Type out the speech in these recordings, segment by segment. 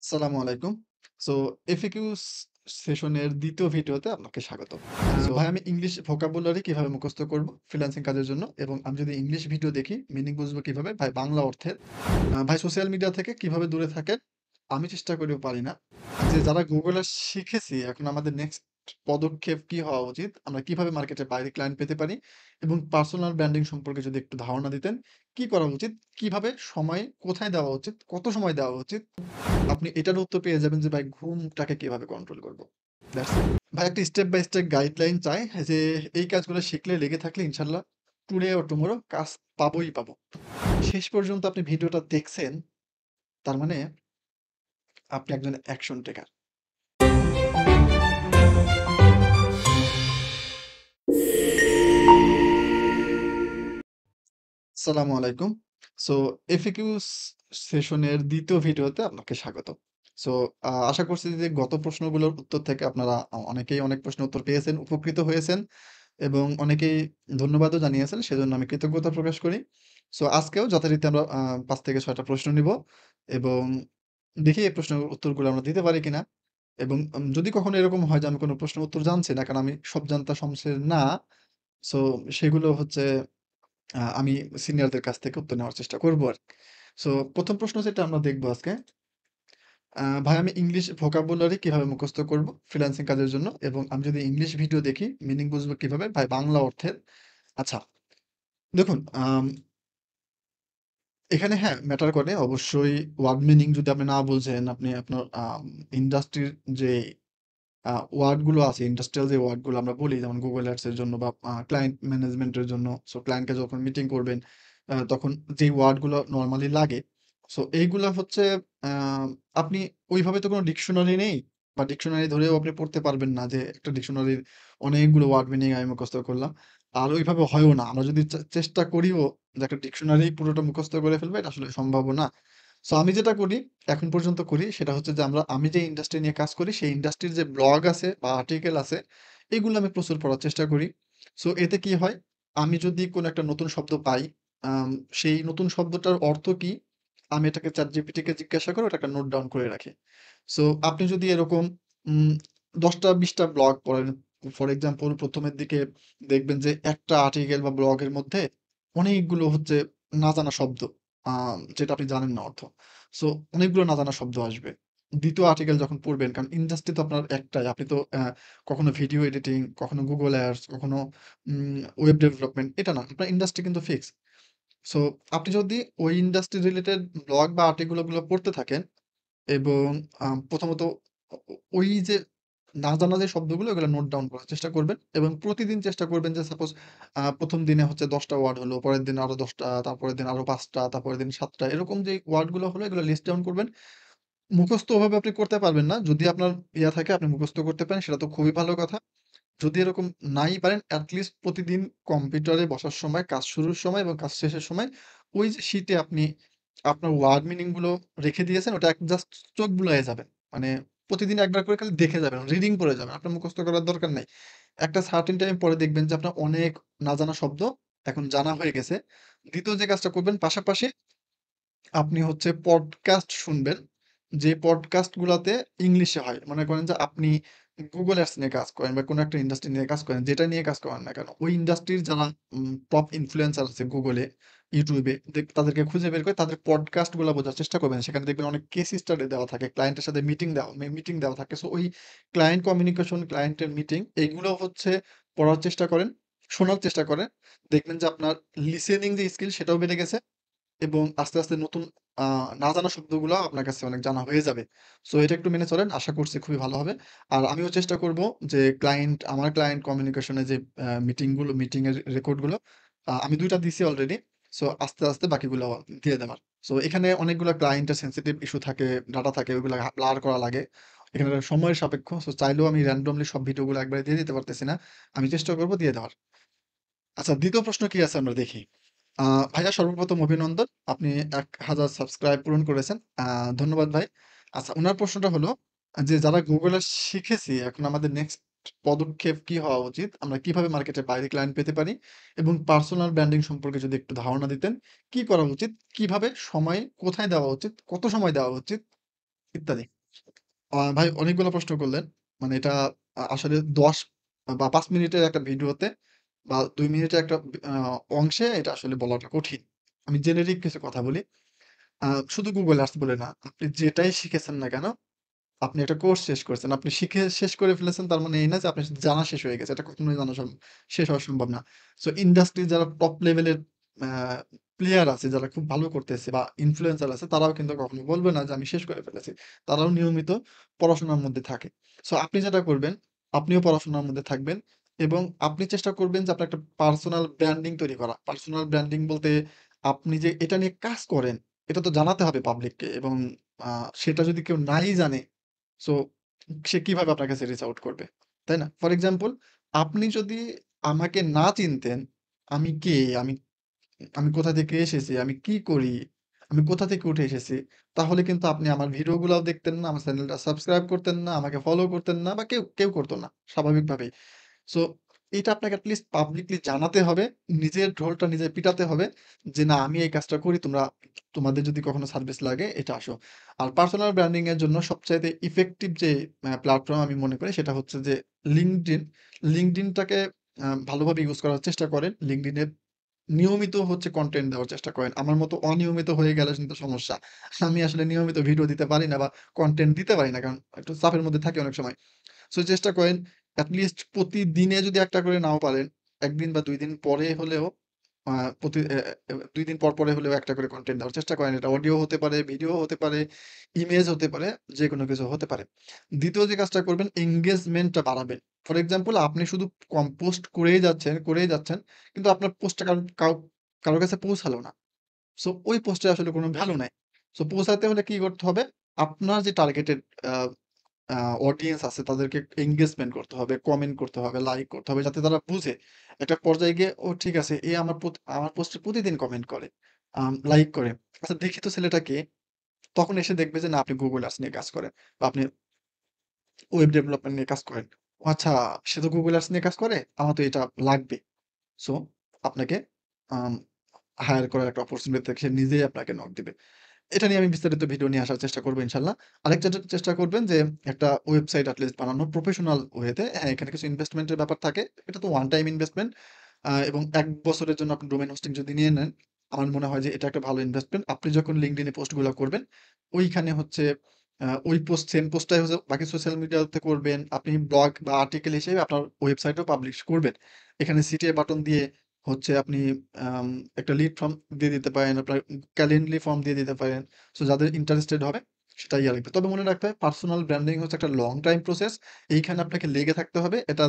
আসসালামু আলাইকুম। So FAQ সেশনের ২য় ভিডিওতে আপনাকে স্বাগতম। ভাই আমি ইংলিশ ভোকাবুলারি কিভাবে মুখস্থ করব ফ্রিল্যান্সিং কাজের জন্য এবং আমি যদি ইংলিশ ভিডিও দেখি মিনিং বুঝবো কিভাবে? ভাই বাংলা অর্থের। ভাই সোশ্যাল মিডিয়া থেকে কিভাবে দূরে থাকেন? আমি চেষ্টা করেও পারি না। যারা Google এ শিখেছি এখন আমাদের নেক্সট পদক্ষেপ কি হওয়া উচিত? আমরা কিভাবে মার্কেটের বাইরে ক্লায়েন্ট পেতে পারি? এবং পার্সোনাল ব্র্যান্ডিং সম্পর্কে যদি একটু ধারণা দিতেন, কি করা উচিত? কিভাবে সময় কোথায় দেওয়া উচিত? কত সময় দেওয়া উচিত? আপনি এটার উত্তর পেয়ে যাবেন যে ভাই ঘুমটাকে কিভাবে কন্ট্রোল করব। That's it. ভাই একটা স্টেপ বাই স্টেপ গাইডলাইন চাই যে এই কাজগুলো শিখলে লেগে থাকলে ইনশাআল্লাহ টুডে অর টুমরো কাজ পাবোই পাবো। শেষ পর্যন্ত আপনি ভিডিওটা দেখছেন, তার মানে আপনি একজন অ্যাকশন টেকার। আসসালামু আলাইকুম। সো এফএকিউ সেশনের ২য় ভিডিওতে আপনাকে স্বাগতম। সো আশা করছি যে গত প্রশ্নগুলোর উত্তর থেকে আপনারা অনেকেই অনেক প্রশ্নের উত্তর পেয়েছেন, উপকৃত হয়েছেন এবং অনেকেই ধন্যবাদও জানিয়েছেন। সেজন্য আমি কৃতজ্ঞতা প্রকাশ করি। সো আজকেও যথারীতি আমরা ৫ থেকে ৬ টা প্রশ্ন নিবো এবং দেখি এই প্রশ্নের উত্তরগুলো আমরা দিতে পারি কিনা এবং যদি কখনো এরকম হয় যে আমি কোনো প্রশ্নের উত্তর জানছি না, কারণ আমি সব জানতা শমশের না। সো সেগুলো হচ্ছে আমি সিনিয়রদের কাছ থেকে উত্তর নেওয়ার চেষ্টা করব আরকি। সো ১ম প্রশ্ন যেটা আমরা দেখব আজকে, ভাই আমি ইংলিশ ভোকাবুলারি কিভাবে মুখস্থ করব ফ্রিল্যান্সিং কাজের জন্য এবং আমি যদি ইংলিশ ভিডিও দেখি মিনিং বুঝবো কিভাবে? ভাই বাংলা অর্থের। আচ্ছা, দেখুন এখানে হ্যাঁ, ম্যাটার করে অবশ্যই ওয়ার্ড মিনিং যদি আপনি না বুঝেন, আপনি আপনার ইন্ডাস্ট্রির যে ওয়ার্ড গুলো আছে, ইন্ডাস্ট্রিয়াল যে ওয়ার্ড গুলো আমরা বলি যেমন Google Ads এর জন্য বা ক্লায়েন্ট ম্যানেজমেন্ট এর জন্য। সো ক্লায়েন্টকে যখন মিটিং করবেন, তখন যেই ওয়ার্ড গুলো নরমালি লাগে, সো এইগুলা হচ্ছে আ আপনি ওইভাবে তো কোনো ডিকশনারি নেই বা ডিকশনারি ধরেও আপনি পড়তে পারবেন না যে একটা ডিকশনারির অনেকগুলো ওয়ার্ড মিনিং আমি মুখস্থ করলাম। আর ওইভাবে হয়ও না। আমরা যদি চেষ্টা করিও যে একটা ডিকশনারি পুরোটা মুখস্থ করে ফেলবো, এটা আসলে সম্ভবও না। সো আমি যেটা করি, এখন পর্যন্ত করি সেটা হচ্ছে যে আমি যে ইন্ডাস্ট্রি নিয়ে কাজ করি সেই ইন্ডাস্ট্রির যে ব্লগ আছে বা আর্টিকেল আছে এগুলো আমি প্রচুর পড়ার চেষ্টা করি। সো এতে কি হয়? আমি যদি কোনো একটা নতুন শব্দ পাই, আম সেই নতুন শব্দটার অর্থ কি? আমি এটাকে ChatGPT কে জিজ্ঞাসা করে ওটা একটা নোট ডাউন করে রাখি। সো আপনি যদি এরকম উম ১০ টা ২০ টা ব্লগ পড়েন, ফর এক্সাম্পল ১ম এর দিকে দেখবেন যে একটা আর্টিকেল বা ব্লগের মধ্যে অনেকগুলো হচ্ছে না জানা শব্দ, যেটা আপনি জানেন না অর্থ। সো অনেকগুলো না জানা শব্দ আসবে। ২য় আর্টিকেল যখন পড়বেন, কারণ ইন্ডাস্ট্রি তো আপনার একটাই। আপনি তো কখনো ভিডিও এডিটিং, কখনো Google Ads, কখনো ওয়েব ডেভেলপমেন্ট, এটা না। আপনার ইন্ডাস্ট্রি কিন্তু ফিক্স। সো আপনি যদি ওই ইন্ডাস্ট্রি রিলেটেড ব্লগ বা আর্টিকেল গুলো পড়তে থাকেন এবং প্রথমত ওই যে না জানা যে শব্দগুলো ওগুলো নোট ডাউন করার চেষ্টা করবেন এবং প্রতিদিন চেষ্টা করবেন যে সাপোজ ১ম দিনে হচ্ছে ১০ টা ওয়ার্ড হলো, পরের দিন আরো ১০ টা, তারপরের দিন আরো ৫ টা, তারপরের দিন ৭ টা, এরকম যে ওয়ার্ড গুলো হলো এগুলো লিস্ট ডাউন করবেন। মুখস্থ ওভাবে আপনি করতে পারবেন না। যদি আপনার থাকে আপনি মুখস্থ করতে পারেন সেটা তো খুবই ভালো কথা। যদি এরকম নাই পারেন এট লিস্ট প্রতিদিন কম্পিউটারে বসার সময়, কাজ শুরুর সময় এবং কাজ শেষের সময় ওই যে শিটে আপনি আপনার ওয়ার্ড মিনিং গুলো রেখে দিয়েছেন ওটা জাস্ট চোখ বুলায়ে যাবেন। মানে প্রতিদিন একবার করে খালি দেখে যাবেন, রিডিং করে যাবেন। আপনার মুখস্থ করার দরকার নাই। একটা সার্টেন টাইম পরে দেখবেন যে আপনার অনেক না জানা শব্দ এখন জানা হয়ে গেছে। ২য় যে কাজটা করবেন, পাশাপাশি আপনি হচ্ছে পডকাস্ট শুনবেন। যে পডকাস্ট গুলাতে ইংলিশে হয়। মনে করেন যে আপনি Google Ads নিয়ে কাজ করেন বা কোনো একটা ইন্ডাস্ট্রি নিয়ে কাজ করেন, যেটা নিয়ে কাজ করেন না কেন, ওই ইন্ডাস্ট্রির যারা টপ ইনফ্লুয়েন্সার আছে Google এ, YouTube এ তাদেরকে খুঁজে বের করে তাদের পডকাস্ট গুলা বোঝার চেষ্টা করবেন। সেখানে দেখবেন অনেক কেস স্টাডি দেওয়া থাকে। ক্লায়েন্টের সাথে মিটিং দেওয়া থাকে। সো ওই ক্লায়েন্ট কমিউনিকেশন, ক্লায়েন্টের মিটিং এগুলো হচ্ছে পড়ার চেষ্টা করেন, শোনার চেষ্টা করেন। দেখবেন যে আপনার লিসেনিং যে স্কিল সেটাও বেড়ে গেছে। এবং আস্তে, আস্তে নতুন আ না জানা শব্দগুলা আপনার কাছে অনেক জানা হয়ে যাবে। সো এটা একটু মেনে চলেন। আশা করছি খুবই ভালো হবে। আর আমিও চেষ্টা করব যে আমার ক্লায়েন্ট কমিউনিকেশন এ যে মিটিং এর রেকর্ড গুলো, আমি ২ টা দিছি অলরেডি। সো আস্তে, আস্তে বাকিগুলো দিয়ে দেওয়ার। সো এখানে অনেকগুলা ক্লায়েন্টের সেনসিটিভ ইস্যু থাকে, ডাটা থাকে, ওইগুলা ব্লার করা লাগে। এখানে সময়ের সাপেক্ষ। সো চাইলেও আমি র‍্যান্ডমলি সব ভিডিওগুলো একবারে দিয়ে দিতে পারতেছি না। আমি চেষ্টা করব দিয়ে দেওয়ার। আচ্ছা, ২য় প্রশ্ন কি আছে আমরা দেখি। আ ভাইয়া সর্বপ্রথম অভিনন্দন। আপনি ১,০০০ সাবস্ক্রাইব পূরণ করেছেন। ধন্যবাদ ভাই। আচ্ছা, উনার প্রশ্নটা হলো যারা Google Ads শিখেছি এখন আমাদের নেক্সট পদক্ষেপ কি হওয়া উচিত? আমরা কিভাবে মার্কেটের বাইরে ক্লায়েন্ট পেতে পারি? এবং পার্সোনাল ব্র্যান্ডিং সম্পর্কে যদি একটু ধারণা দিতেন, কি করা উচিত? কিভাবে সময় কোথায় দেওয়া উচিত? কত সময় দেওয়া উচিত? ইত্যাদি। ভাই অনেকগুলো প্রশ্ন করলেন। মানে এটা আসলে ১০ বা ৫ মিনিটের একটা ভিডিওতে বা ২ মিনিটের একটা আ অংশে এটা আসলে বলাটা কঠিন। আমি জেনেরিক কিছু কথা বলি। শুধু Google Ads বলে না, আপনি যেটাই শিখেছেন না কেন, আপনি একটা কোর্স শেষ করেছেন। আপনি শিখে শেষ করে ফেলেছেন তার মানে এই না যে আপনার জানা শেষ হয়ে গেছে। এটা কখনোই জানা শেষ হওয়া সম্ভব না। সো ইন্ডাস্ট্রির যারা টপ লেভেলের আ প্লেয়ার আছে, যারা খুব ভালো করতেছে বা ইনফ্লুয়েন্সার আছে, তারাও কিন্তু কখনো বলবে না যে আমি শেষ করে ফেলেছি। তারাও নিয়মিত পড়াশোনার মধ্যে থাকে। সো আপনি যেটা করবেন, আপনিও পড়াশোনার মধ্যে থাকবেন এবং আপনি চেষ্টা করবেন যে আপনার একটা পার্সোনাল ব্র্যান্ডিং তৈরি করা। পার্সোনাল ব্র্যান্ডিং বলতে আপনি যে এটা নিয়ে কাজ করেন, এটা তো জানাতে হবে পাবলিককে এবং আ সেটা যদি কেউ নাই জানে, সো সে কিভাবে আপনার কাছে রিচ আউট করবে? তাই না? ফর এক্সাম্পল আপনি যদি আমাকে না চিনতেন, আমি কে? আমি আমি কোথা থেকে এসেছি? আমি কি করি? আমি কোথা থেকে উঠে এসেছি? তাহলে কিন্তু আপনি আমার ভিডিওগুলাও দেখতেন না, আমার চ্যানেলটা সাবস্ক্রাইব করতেন না, আমাকে ফলো করতেন না বা কেউ করত না স্বাভাবিকভাবেই। সো এটা আপনাকে এট লিস্ট পাবলিকলি জানাতে হবে। নিজের ঢোলটা নিজে পিটাতে হবে যে, "না, আমি এই কাজটা করি। তোমাদের যদি কখনো সার্ভিস লাগে এটা আসো।" আর পার্সোনাল ব্র্যান্ডিং এর জন্য সবচাইতে ইফেক্টিভ যে প্ল্যাটফর্ম আমি মনে করি সেটা হচ্ছে যে LinkedIn। LinkedIn টাকে ভালোভাবে ইউজ করার চেষ্টা করেন। LinkedIn এ নিয়মিত হচ্ছে কনটেন্ট দেওয়ার চেষ্টা করেন। আমার মতো অনিয়মিত হয়ে গেলে কিন্তু সমস্যা। আমি আসলে নিয়মিত ভিডিও দিতে পারি না বা কনটেন্ট দিতে পারি না। কারণ একটু চাপের মধ্যে থাকি অনেক সময়। সো চেষ্টা করেন এট লিস্ট প্রতিদিনে যদি একটা করে নাও পারেন, ১ দিন বা ২ দিন পরে হলেও আ প্রতি এ এ ২ দিন পরে হলেও একটা করে কনটেন্ট দেওয়ার চেষ্টা করেন। এটা অডিও হতে পারে, ভিডিও হতে পারে, ইমেজ হতে পারে, যেকোনো কিছু হতে পারে। ২য় যে কাজটা করবেন এনগেজমেন্টটা বাড়াবেন। ফর এক্সাম্পল আপনি শুধু পোস্ট করেই যাচ্ছেন। কিন্তু আপনার পোস্টটা কারো কাছে পৌঁছালো না। সো ওই পোস্টে আসলে কোনো ভ্যালু নাই। সো পৌঁছাতে হলে কি করতে হবে? আপনার যে টার্গেটেড আ আ অডিয়েন্স আছে তাদেরকে এনগেজমেন্ট করতে হবে, কমেন্ট করতে হবে, লাইক করতে হবে যাতে তারা বুঝে। একটা পর্যায়ে গিয়ে ও ঠিক আছে এ আমার পোস্টে প্রতিদিন কমেন্ট করে, লাইক করে। আচ্ছা দেখি তো ছেলেটা কে? তখন এসে দেখবে যে না আপনি Google Ads নিয়ে কাজ করেন বা আপনি ওয়েব ডেভেলপমেন্ট নিয়ে কাজ করেন। ও আচ্ছা সে তো Google Ads নিয়ে কাজ করে, আমার তো এটা লাগবে। সো আপনাকে আম হায়ার করার একটা অপরচুনিটি থেকে সে নিজেই আপনাকে নক দিবে। এটা নিয়ে আমি বিস্তারিত ভিডিও নিয়ে আসার চেষ্টা করব ইনশাআল্লাহ। আরেকটা চেষ্টা করবেন যে একটা ওয়েবসাইট এটলিস্ট বানানো প্রফেশনাল ওয়েতে। হ্যাঁ, এখানে কিছু ইনভেস্টমেন্ট এর ব্যাপার থাকে। এটা তো ওয়ান টাইম ইনভেস্টমেন্ট এবং ১ বছরের জন্য আপনি ডোমেইন হোস্টিং যদি নিয়ে নেন, আমার মনে হয় যে এটা একটা ভালো ইনভেস্টমেন্ট। আপনি যখন LinkedIn এ পোস্ট গুলা করবেন, ওইখানে হচ্ছে ওই সেম পোস্টটাই হচ্ছে বাকি সোশ্যাল মিডিয়াতে করবেন। আপনি ব্লগ বা আর্টিকেল হিসেবে আপনার ওয়েবসাইটেও পাবলিশ করবেন। এখানে সিটিএ বাটন দিয়ে হচ্ছে আপনি আম একটা লিড ফর্ম দিয়ে দিতে পারেন। আপনার ক্যালেন্ডলি ফর্ম দিয়ে দিতে পারেন। সো যাদের ইন্টারেস্টেড হবে সেটা ইয়ে রাখবে। তবে মনে রাখতে হবে পার্সোনাল ব্র্যান্ডিং হচ্ছে একটা লং টাইম প্রসেস। এইখানে আপনাকে লেগে থাকতে হবে। এটা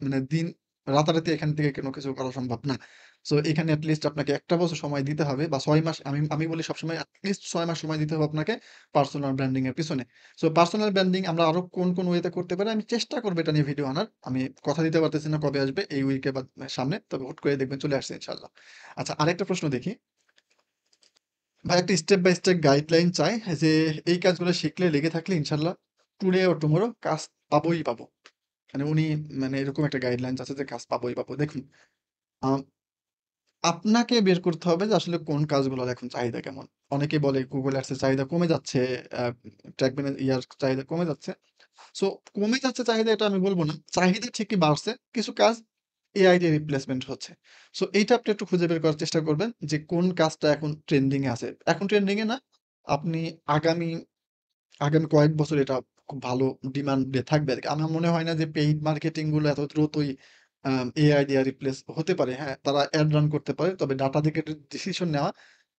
মানে রাতারাতি এখান থেকে কোনো কিছু করা সম্ভব না। সো এখানে এট লিস্ট আপনাকে ১ টা বছর সময় দিতে হবে বা ৬ মাস আমি বলি সবসময় এট লিস্ট ৬ মাস সময় দিতে হবে আপনাকে পার্সোনাল ব্র্যান্ডিং এর পিছনে। সো পার্সোনাল ব্র্যান্ডিং আমরা আরো কোন ওয়েতে করতে পারি আমি চেষ্টা করব এটা নিয়ে ভিডিও আনার। আমি কথা দিতে পারতেছি না কবে আসবে এই উইকে বা সামনে। তবে হুট করে দেখবেন চলে আসছে ইনশাআল্লাহ। আচ্ছা আরেকটা প্রশ্ন দেখি। ভাই একটা স্টেপ বাই স্টেপ গাইডলাইন চাই যে এই কাজগুলো শিখলে লেগে থাকলে ইনশাআল্লাহ টুডে অর টুমরো কাজ পাবোই পাবো। মানে উনি মানে এরকম একটা গাইডলাইনস আছে যে কাজ পাবোই পাবো। দেখুন, আম আপনাকে বের করতে হবে যে আসলে কোন কাজগুলোর এখন চাহিদা কেমন। অনেকে বলে Google Ads এর চাহিদা কমে যাচ্ছে, আ ট্যাগ ইয়ার চাহিদা কমে যাচ্ছে। সো কমে যাচ্ছে চাহিদা এটা আমি বলব না। চাহিদা ঠিকই বাড়ছে। কিছু কাজ এআই দিয়ে রিপ্লেসমেন্ট হচ্ছে। সো এইটা আপনি একটু খুঁজে বের করার চেষ্টা করবেন যে কোন কাজটা এখন ট্রেন্ডিং এ আছে। এখন ট্রেন্ডিং এ না, আপনি আগামী আগামী কয়েক বছর এটা খুব ভালো ডিমান্ডে থাকবে আরকি। আমার মনে হয় না যে পেইড মার্কেটিং গুলো এত দ্রুতই এআই দিয়ে রিপ্লেস হতে পারে। হ্যাঁ, তারা এড রান করতে পারে। তবে ডাটা থেকে ডিসিশন নেওয়া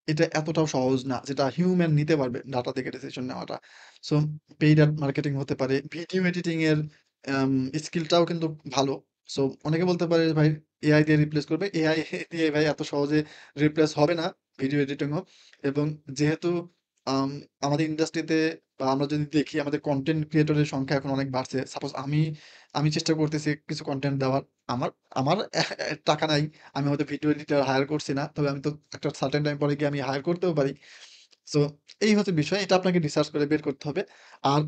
এটা এতটাও সহজ না। যেটা হিউম্যান নিতে পারবে ডাটা থেকে ডিসিশন নেওয়াটা। সো পেইড অ্যাড মার্কেটিং হতে পারে। ভিডিও এডিটিং এর আম স্কিলটাও কিন্তু ভালো। সো অনেকে বলতে পারে ভাই এআই দিয়ে রিপ্লেস করবে। এআই দিয়ে ভাই এত সহজে রিপ্লেস হবে না ভিডিও এডিটিংও। এবং যেহেতু আম আমাদের ইন্ডাস্ট্রিতে বা আমরা যদি দেখি আমাদের কনটেন্ট ক্রিয়েটরের সংখ্যা এখন অনেক বাড়ছে। সাপোজ আমি চেষ্টা করতেছি কিছু কনটেন্ট দেওয়ার। আমার আমার টাকা নাই। আমি হয়তো ভিডিও এডিটর হায়ার করছি না। তবে আমি তো একটা সার্টেন টাইম পরে গিয়ে আমি হায়ার করতেও পারি। সো এই হচ্ছে বিষয়। এটা আপনাকে রিসার্চ করে বের করতে হবে। আর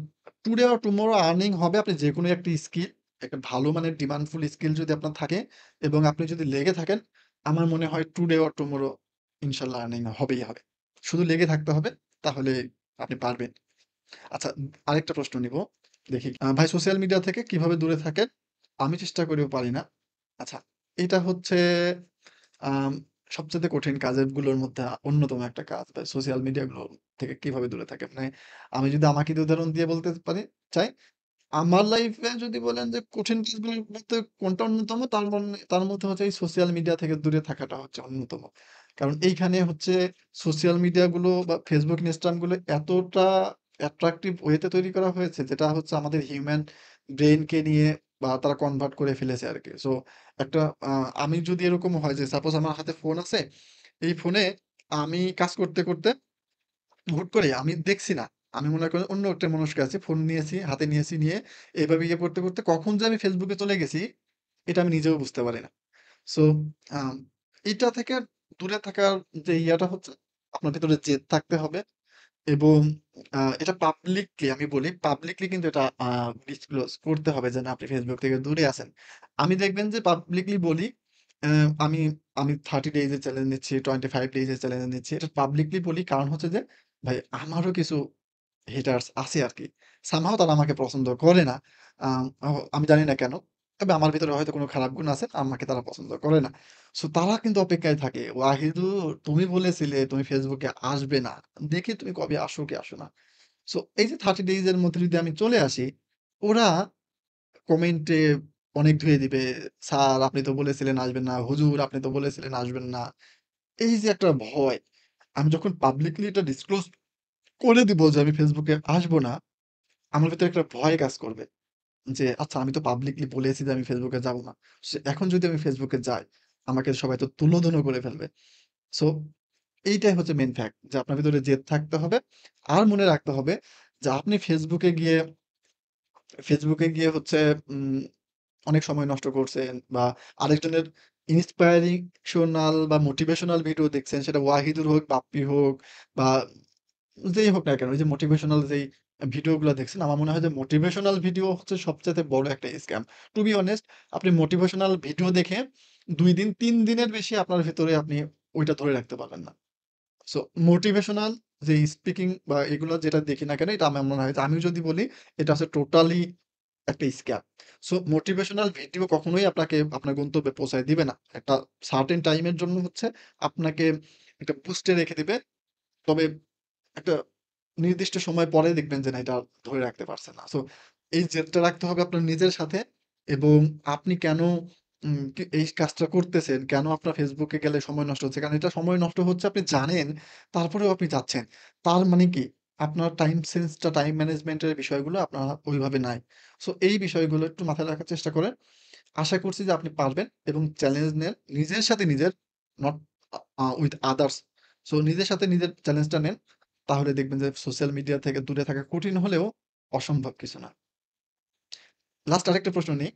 টুডে অর টুমরো আর্নিং হবে আপনি যেকোনো একটা স্কিল, একটা ভালো মানের ডিমান্ডফুল স্কিল যদি আপনার থাকে এবং আপনি যদি লেগে থাকেন, আমার মনে হয় টুডে অর টুমরো ইনশাআল্লাহ আর্নিং হবেই হবে। শুধু লেগে থাকতে হবে তাহলে আপনি পারবেন। আচ্ছা, আরেকটা প্রশ্ন নিব। দেখি। ভাই সোশ্যাল মিডিয়া থেকে কিভাবে দূরে থাকেন? আমি চেষ্টা করেও পারি না। আচ্ছা, এটা হচ্ছে আম সবচাইতে কঠিন কাজের মধ্যে অন্যতম একটা কাজ ভাই। সোশ্যাল মিডিয়া গুলো থেকে কিভাবে দূরে থাকেন? মানে আমি যদি আমাকে দিয়ে উদাহরণ দিয়ে বলতে পারি চাই, আমার লাইফে যদি বলেন যে কঠিন কাজগুলোর মধ্যে কোনটা অন্যতম, তার মধ্যে হচ্ছে এই সোশ্যাল মিডিয়া থেকে দূরে থাকাটা হচ্ছে অন্যতম। কারণ এইখানে হচ্ছে সোশ্যাল মিডিয়া গুলো বা ফেসবুক, ইনস্টাগ্রাম গুলো এতটা অ্যাট্রাকটিভ ওয়েতে তৈরি করা হয়েছে, যেটা হচ্ছে আমাদের হিউম্যান ব্রেইনকে নিয়ে বা তারা কনভার্ট করে ফেলেছে আরকি। সো একটা আমি যদি এরকম হয় যে সাপোজ আমার হাতে ফোন আছে, এই ফোনে আমি কাজ করতে হুট করে আমি দেখছি না। আমি মনে করেন অন্য একটা মনস্ক আছি। ফোন নিয়েছি, হাতে নিয়েছি, নিয়ে এভাবে করতে কখন যে আমি Facebook এ চলে গেছি, এটা আমি নিজেও বুঝতে পারি না। সো আম এটা থেকে দূরে থাকার যে ইয়াটা হচ্ছে, আপনার ভেতরে জেদ থাকতে হবে এবং এটা পাবলিকলি আমি বলি, পাবলিকলি কিন্তু এটা ডিসক্লোজ করতে হবে যে না, আপনি Facebook থেকে দূরে আছেন। আমি দেখবেন যে পাবলিকলি বলি, অ্যা আমি আমি 30 ডেইজ এর চ্যালেঞ্জ নিচ্ছি, 25 ডেইজ এর চ্যালেঞ্জ নিচ্ছি। এটা পাবলিকলি বলি, কারণ হচ্ছে যে ভাই আমারও কিছু হেটার্স আছে আরকি। সামহাউ তারা আমাকে পছন্দ করে না। আমি জানি না কেন। তবে আমার ভিতরে হয়তো কোনো খারাপ গুণ আছে, আমাকে তারা পছন্দ করে না। সো তারা কিন্তু অপেক্ষায় থাকে। "ওয়াহিদুর, তুমি বলেছিলে তুমি ফেসবুকে আসবে না। দেখি তুমি কবে আসো কি আসো না।" সো এই যে 30 ডেইজ এর মধ্যে যদি আমি চলে আসি, ওরা কমেন্টে অনেক ধুয়ে দিবে। "স্যার, আপনি তো বলেছিলেন আসবেন না। হুজুর, আপনি তো বলেছিলেন আসবেন না।" এই যে একটা ভয়, আমি যখন পাবলিকলি এটা ডিসক্লোজ করে দিব যে আমি ফেসবুকে আসবো না, আমার ভেতরে একটা ভয় কাজ করবে। যে আচ্ছা, আমি তো পাবলিকলি বলেছি যে আমি ফেসবুকে যাব না। এখন যদি আমি ফেসবুকে যাই, আমাকে সবাই তো তুলোধুনো করে ফেলবে। সো এইটাই হচ্ছে মেইন ফ্যাক্ট, যে আপনার ভিতরে জেদ থাকতে হবে। আর মনে রাখতে হবে যে আপনি ফেসবুকে গিয়ে হচ্ছে উম অনেক সময় নষ্ট করছেন বা আরেকজনের ইন্সপায়ারেশনাল বা মোটিভেশনাল ভিডিও দেখছেন, সেটা ওয়াহিদুর হোক, বাপ্পি হোক বা যেই হোক না কেন, ওই যে মোটিভেশনাল যেই ভিডিওগুলা দেখছেন, আমার মনে হয় যে মোটিভেশনাল ভিডিও হচ্ছে সবচাইতে বড় একটা স্ক্যাম। টু বি অনেস্ট, আপনি মোটিভেশনাল ভিডিও দেখে ২ দিন ৩ দিনের বেশি আপনার ভেতরে আপনি ওইটা ধরে রাখতে পারবেন না। সো মোটিভেশনাল যে স্পিকিং বা এগুলা যেটা দেখি না কেন, এটা আমার মনে হয় যে আমিও যদি বলি, এটা হচ্ছে টোটালি একটা স্ক্যাম। সো মোটিভেশনাল ভিডিও কখনোই আপনাকে আপনার গন্তব্যে পৌঁছায় দিবে না। একটা সার্টেন টাইমের জন্য হচ্ছে আপনাকে একটা বুস্টে রেখে দিবে। তবে একটা নির্দিষ্ট সময় পরে দেখবেন যে না, এটা আর ধরে রাখতে পারছেন না। সো এই জেদটা রাখতে হবে আপনার নিজের সাথে, এবং আপনি কেন এই কাজটা করতেছেন, কেন আপনার ফেসবুকে গেলে সময় নষ্ট হচ্ছে। কারণ এটা সময় নষ্ট হচ্ছে আপনি জানেন, তারপরেও আপনি যাচ্ছেন। তার মানে কি? আপনার টাইম সেন্সটা, টাইম ম্যানেজমেন্ট এর বিষয়গুলো আপনার ওইভাবে নাই। সো এই বিষয়গুলো একটু মাথায় রাখার চেষ্টা করেন। আশা করছি যে আপনি পারবেন এবং চ্যালেঞ্জ নেন। নিজের সাথে নিজের, নট উইথ আদার্স। সো নিজের সাথে নিজের চ্যালেঞ্জটা নেন। তাহলে দেখবেন যে সোশ্যাল মিডিয়া থেকে দূরে থাকা কঠিন হলেও অসম্ভব কিছু না। লাস্ট আরেকটা প্রশ্ন নেই।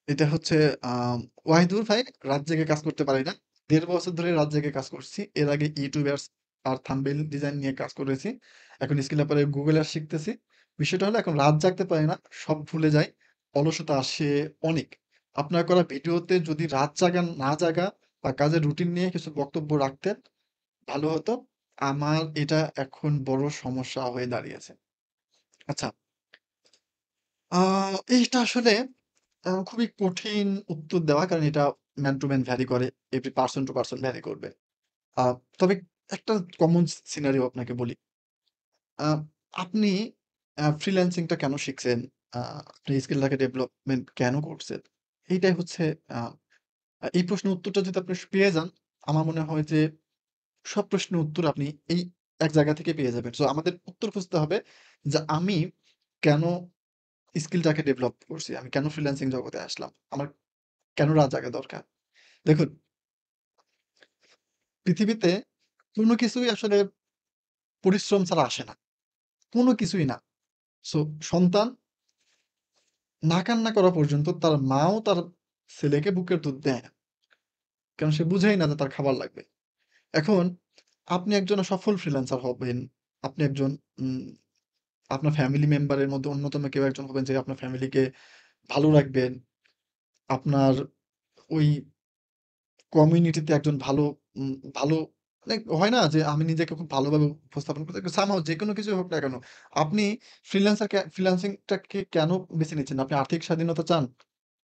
এটা হচ্ছে ওয়াহিদুর ভাই, রাত জেগে কাজ করতে পারি না। ১.৫ বছর ধরে রাত জেগে কাজ করছি। এর আগে ইউটিউব অ্যাডস আর থাম্বনেইল ডিজাইন নিয়ে কাজ করেছি। এখন স্কিল আপ এর গুগল অ্যাডস শিখতেছি। বিষয়টা হলো এখন রাত জাগতে পারি না। সব ভুলে যাই। অলসতা আসে অনেক। আপনার করা ভিডিওতে যদি রাত জাগা না জাগা বা কাজের রুটিন নিয়ে কিছু বক্তব্য রাখতেন, ভালো হতো। আমার এটা এখন বড় সমস্যা হয়ে দাঁড়িয়েছে। আচ্ছা, আ এইটা আসলে খুবই কঠিন উত্তর দেওয়া, কারণ এটা ম্যান টু ম্যান ভ্যারি করে। Every person to person vary করবে। আ তবে একটা কমন সিনারিও আপনাকে বলি। আ আপনি ফ্রিল্যান্সিং টা কেন শিখছেন? আ আপনি স্কিলটাকে ডেভেলপমেন্ট কেন করছেন? এইটাই হচ্ছে আ এই প্রশ্নের উত্তরটা যদি আপনি পেয়ে যান, আমার মনে হয় যে সব প্রশ্নের উত্তর আপনি এই এক জায়গা থেকে পেয়ে যাবেন। সো আমাদের উত্তর খুঁজতে হবে যে আমি কেন স্কিলটাকে ডেভেলপ করছি? আমি কেন ফ্রিল্যান্সিং জগতে আসলাম? আমার কেন রাত জাগা দরকার? দেখুন, পৃথিবীতে কোনো কিছুই আসলে পরিশ্রম ছাড়া আসে না। কোনো কিছুই না। সো সন্তান না কান্না করা পর্যন্ত তার মাও তার ছেলেকে বুকের দুধ দেয় না। কারণ সে বুঝেই না যে তার খাবার লাগবে। এখন আপনি একজন সফল ফ্রিল্যান্সার হবেন। আপনি একজন উম আপনার ফ্যামিলি মেম্বারের মধ্যে অন্যতম কেউ একজন হবেন, যে আপনার ফ্যামিলিকে ভালো রাখবেন। আপনার ওই কমিউনিটিতে একজন ভালো ভালো লাইক হয় না যে আমি নিজেকে খুব ভালোভাবে উপস্থাপন করতে সামহাউ যেকোনো কিছুই হোক না কেন, আপনি ফ্রিল্যান্সিংটাকে কেন বেছে নিচ্ছেন? আপনি আর্থিক স্বাধীনতা চান?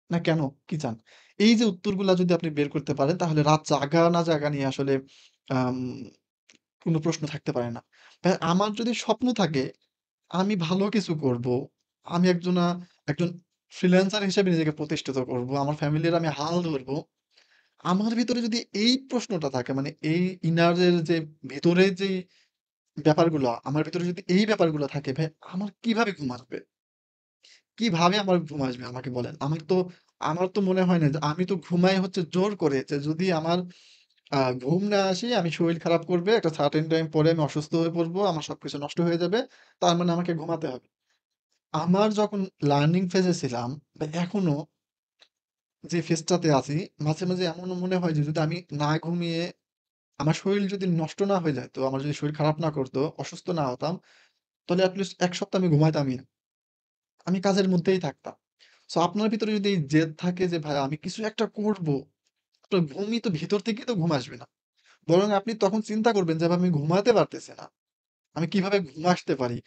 না কেন? কি চান? এই যে উত্তরগুলা যদি আপনি বের করতে পারেন তাহলে রাত জাগা না জাগা নিয়ে আসলে আম কোন প্রশ্ন থাকতে পারে না। আমার যদি স্বপ্ন থাকে আমি ভালো কিছু করব। আমি একজন ফ্রিল্যান্সার হিসেবে নিজেকে প্রতিষ্ঠিত করব। আমার ফ্যামিলির আমি হাল ধরব। আমার ভিতরে যদি এই প্রশ্নটা থাকে মানে এই ইনার এর যে ভেতরের যেই ব্যাপারগুলো, আমার ভিতরে যদি এই ব্যাপারগুলো থাকে ভাই আমার কিভাবে ঘুম আসবে? কিভাবে আমার ঘুম আসবে আমাকে বলেন? আমার তো মনে হয় না যে আমি তো ঘুমাই হচ্ছে জোর করে যে যদি আমার ঘুম না আসে আমি শরীর খারাপ করবে। একটা সার্টেন টাইম পরে আমি অসুস্থ হয়ে পড়বো। আমার সবকিছু নষ্ট হয়ে যাবে। তার মানে আমাকে ঘুমাতে হবে। আমার যখন লার্নিং ফেজে ছিলাম বা এখনো যে ফেজটাতে আছি, মাঝে মাঝে এমনও মনে হয় যে যদি আমি না ঘুমিয়ে আমার শরীর যদি নষ্ট না হয়ে যাইত, আমার যদি শরীর খারাপ না করতো, অসুস্থ না হতাম, তাহলে এটলিস্ট ১ সপ্তাহ আমি ঘুমাইতামই না। আমি কাজের মধ্যেই থাকতাম। সো আপনার ভিতরে যদি এই জেদ থাকে যে ভাই আমি কিছু একটা করব, আপনার ঘুমই তো ভিতর থেকেই তো ঘুম আসবে না। বরং আপনি তখন চিন্তা করবেন যে ভাই আমি ঘুমাতে পারতেছি না। আমি কিভাবে ঘুম আসতে পারি?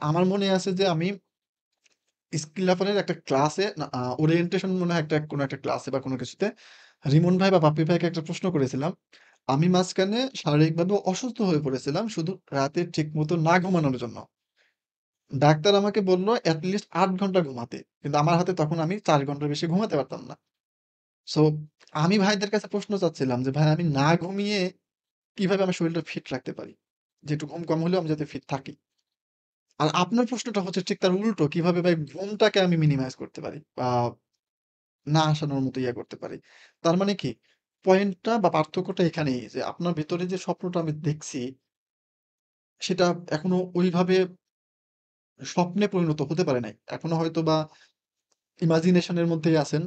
আমার মনে আছে যে আমি স্কিল ল্যাপের একটা ক্লাসে না ওরিয়েন্টেশন মনে হয় কোনো একটা ক্লাসে বা কোনো কিছুতে রিমন ভাই বা বাপ্পি ভাইকে একটা প্রশ্ন করেছিলাম। আমি মাঝখানে শারীরিকভাবে অসুস্থ হয়ে পড়েছিলাম শুধু রাতে ঠিকমতো না ঘুমানোর জন্য। ডাক্তার আমাকে বলল এট লিস্ট ৮ ঘন্টা ঘুমাতে। কিন্তু আমার হাতে তখন আমি ৪ ঘন্টার বেশি ঘুমাতে পারতাম না। সো আমি ভাইদের কাছে প্রশ্ন চাচ্ছিলাম যে ভাই আমি না ঘুমিয়ে কিভাবে আমার শরীরটা ফিট রাখতে পারি? যে একটু ঘুম কম হলেও আমি যাতে ফিট থাকি। আর আপনার প্রশ্নটা হচ্ছে ঠিক তার উল্টো। কিভাবে ভাই ঘুমটাকে আমি মিনিমাইজ করতে পারি? বা না আসানোর মতো করতে পারি। তার মানে কি? পয়েন্টটা বা পার্থক্যটা এখানেই যে আপনার ভেতরে যে স্বপ্নটা আমি দেখছি, সেটা এখনো ওইভাবে স্বপ্নে পরিণত হতে পারে নাই। এখনো হয়তোবা ইমাজিনেশন এর মধ্যেই আছেন।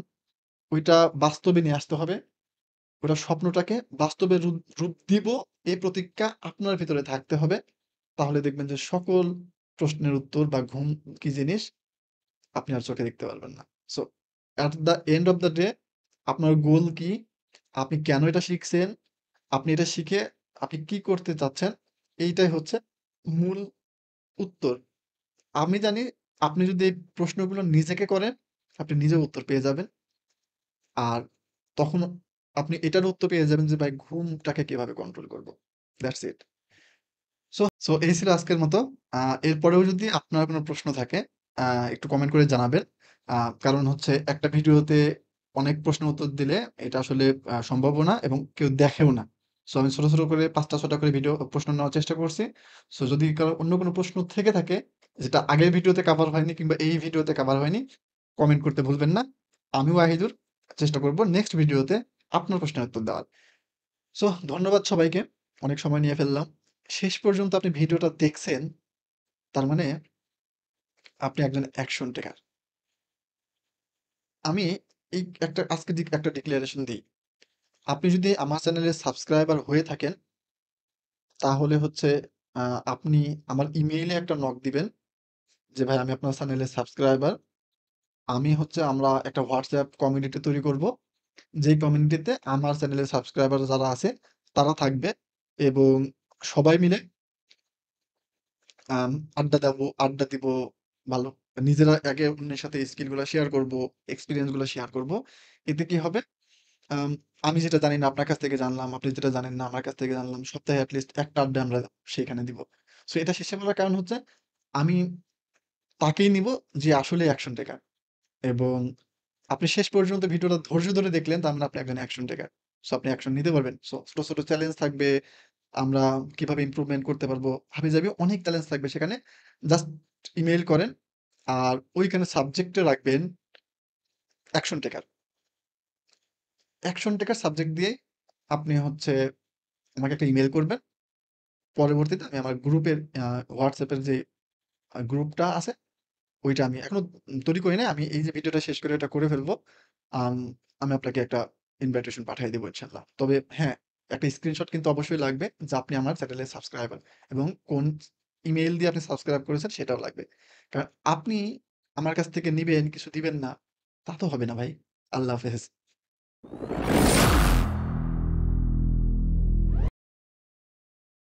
ওইটা বাস্তবে নিয়ে আসতে হবে। ওটা স্বপ্নটাকে বাস্তবে রূপ রূপ দিব এই প্রতিজ্ঞা আপনার ভেতরে থাকতে হবে। তাহলে দেখবেন যে সকল প্রশ্নের উত্তর বা ঘুম কি জিনিস আপনি আর চোখে দেখতে পারবেন না। So at the end of the day আপনার গোল কি? আপনি কেন এটা শিখছেন? আপনি এটা শিখে আপনি কি করতে চাচ্ছেন? এইটাই হচ্ছে মূল উত্তর। আমি জানি আপনি যদি এই প্রশ্নগুলো নিজেকে করেন, আপনি নিজেও উত্তর পেয়ে যাবেন। আর তখন আপনি এটারও উত্তর পেয়ে যাবেন যে ভাই ঘুমটাকে কিভাবে কন্ট্রোল করব। That's it. সো এই ছিল আজকের মতো। আ এরপরেও যদি আপনার কোনো প্রশ্ন থাকে আ একটু কমেন্ট করে জানাবেন। আ কারণ হচ্ছে একটা ভিডিওতে অনেক প্রশ্নের উত্তর দিলে এটা আসলে সম্ভবও না এবং কেউ দেখেও না। সো আমি ছোট করে ৫ টা ৬ টা করে প্রশ্ন নেওয়ার চেষ্টা করছি। সো যদি কারো অন্য কোনো প্রশ্ন থেকে থাকে যেটা আগের ভিডিওতে কভার হয়নি কিংবা এই ভিডিওতে কভার হয়নি, কমেন্ট করতে ভুলবেন না। আমিও ওয়াহিদুর চেষ্টা করব নেক্সট ভিডিওতে আপনার প্রশ্নের উত্তর দেওয়ার। সো ধন্যবাদ সবাইকে। অনেক সময় নিয়ে ফেললাম। শেষ পর্যন্ত আপনি ভিডিওটা দেখছেন, তার মানে আপনি একজন অ্যাকশন টেকার। আমি এই আজকে একটা ডিক্লারেশন দেই। আপনি যদি আমার চ্যানেলের সাবস্ক্রাইবার হয়ে থাকেন, তাহলে হচ্ছে আ আপনি আমার ইমেইলে একটা নক দিবেন যে, "ভাই আমি আপনার চ্যানেলের সাবস্ক্রাইবার।" আমরা একটা WhatsApp কমিউনিটি তৈরি করব। যেই কমিউনিটিতে আমার চ্যানেলের সাবস্ক্রাইবার যারা আছে, তারা থাকবে এবং সবাই মিলে আম আড্ডা দিব ভালো। নিজেরা একে অন্যের সাথে স্কিল গুলা শেয়ার করব, এক্সপেরিয়েন্স গুলা শেয়ার করব। এতে কি হবে? আম আমি যেটা জানি না আপনার কাছ থেকে জানলাম, আপনি যেটা জানেন না আমার কাছ থেকে জানলাম। সপ্তাহে এট লিস্ট একটা আড্ডা আমরা সেখানে দিব। সো এটা শেষে বলার কারণ হচ্ছে আমি তাকেই নিব যে আসলেই অ্যাকশন টেকার এবং আপনি শেষ পর্যন্ত ভিডিওটা ধৈর্য ধরে দেখলেন তার মানে আপনি একজন অ্যাকশন টেকার। সো আপনি অ্যাকশন নিতে পারবেন। সো ছোট চ্যালেঞ্জ থাকবে। আমরা কিভাবে ইমপ্রুভমেন্ট করতে পারবো হাবিজাবি অনেক চ্যালেঞ্জ থাকবে সেখানে। জাস্ট ইমেইল করেন। আর ওইখানে সাবজেক্টে রাখবেন অ্যাকশন টেকার। অ্যাকশন টেকার সাবজেক্ট দিয়েই আপনি হচ্ছে আমাকে একটা ইমেইল করবেন। পরবর্তীতে আমি আমার গ্রুপের WhatsApp এর যে গ্রুপটা আছে ওইটা আমি এখনো তৈরি করি নাই। আমি এই যে ভিডিওটা শেষ করে এটা করে ফেলবো। আম আমি আপনাকে একটা ইনভাইটেশন পাঠিয়ে দেব ইনশাআল্লাহ। তবে হ্যাঁ, একটা স্ক্রিনশট কিন্তু অবশ্যই লাগবে যে আপনি আমার চ্যানেলের সাবস্ক্রাইবার এবং কোন ইমেইল দিয়ে আপনি সাবস্ক্রাইব করেছেন সেটাও লাগবে। কারণ আপনি আমার কাছ থেকে নিবেন, কিছু দিবেন না, তা তো হবে না ভাই। আল্লাহ হাফেজ।